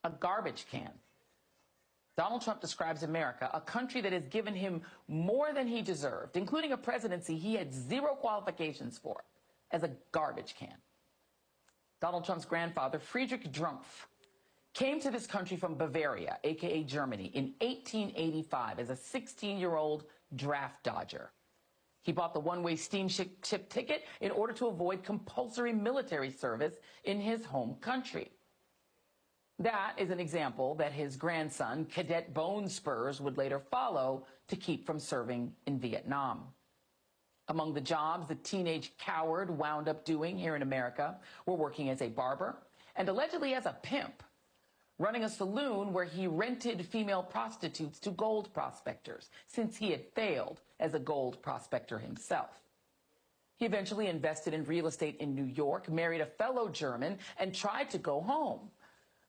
a garbage can. Donald Trump describes America, a country that has given him more than he deserved, including a presidency he had zero qualifications for, as a garbage can. Donald Trump's grandfather, Friedrich Drumpf, came to this country from Bavaria, aka Germany, in 1885 as a 16-year-old draft dodger. He bought the one-way steamship ticket in order to avoid compulsory military service in his home country. That is an example that his grandson, Cadet Bone Spurs, would later follow to keep from serving in Vietnam. Among the jobs the teenage coward wound up doing here in America were working as a barber and allegedly as a pimp, running a saloon where he rented female prostitutes to gold prospectors, since he had failed as a gold prospector himself. He eventually invested in real estate in New York, married a fellow German, and tried to go home.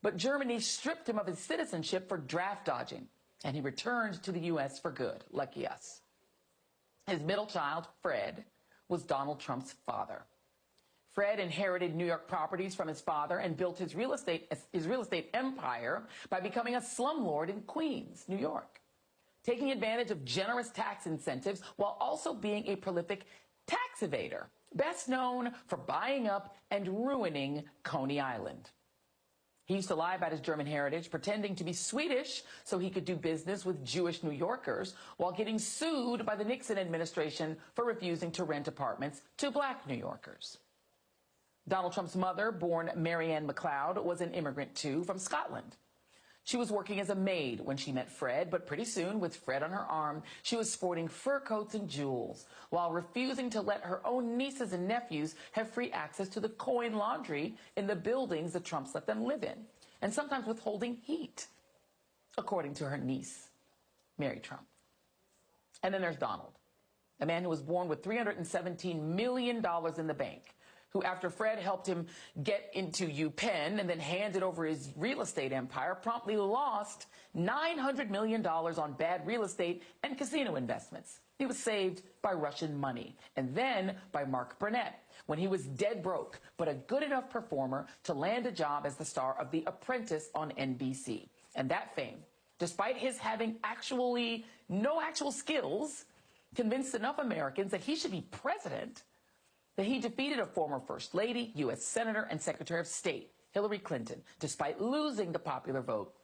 But Germany stripped him of his citizenship for draft dodging, and he returned to the U.S. for good. Lucky us. His middle child, Fred, was Donald Trump's father. Fred inherited New York properties from his father and built his real estate empire by becoming a slumlord in Queens, New York, taking advantage of generous tax incentives while also being a prolific tax evader, best known for buying up and ruining Coney Island. He used to lie about his German heritage, pretending to be Swedish so he could do business with Jewish New Yorkers, while getting sued by the Nixon administration for refusing to rent apartments to black New Yorkers. Donald Trump's mother, born Marianne McLeod, was an immigrant, too, from Scotland. She was working as a maid when she met Fred, but pretty soon, with Fred on her arm, she was sporting fur coats and jewels, while refusing to let her own nieces and nephews have free access to the coin laundry in the buildings the Trumps let them live in, and sometimes withholding heat, according to her niece, Mary Trump. And then there's Donald, a man who was born with $317 million in the bank, who, after Fred helped him get into UPenn and then handed over his real estate empire, promptly lost $900 million on bad real estate and casino investments. He was saved by Russian money, and then by Mark Burnett, when he was dead broke, but a good enough performer to land a job as the star of The Apprentice on NBC. And that fame, despite his having no actual skills, convinced enough Americans that he should be president that he defeated a former First Lady, U.S. Senator, and Secretary of State, Hillary Clinton, despite losing the popular vote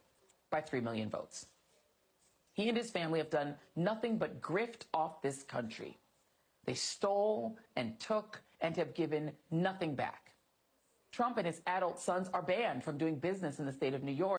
by 3 million votes. He and his family have done nothing but grift off this country. They stole and took and have given nothing back. Trump and his adult sons are banned from doing business in the state of New York.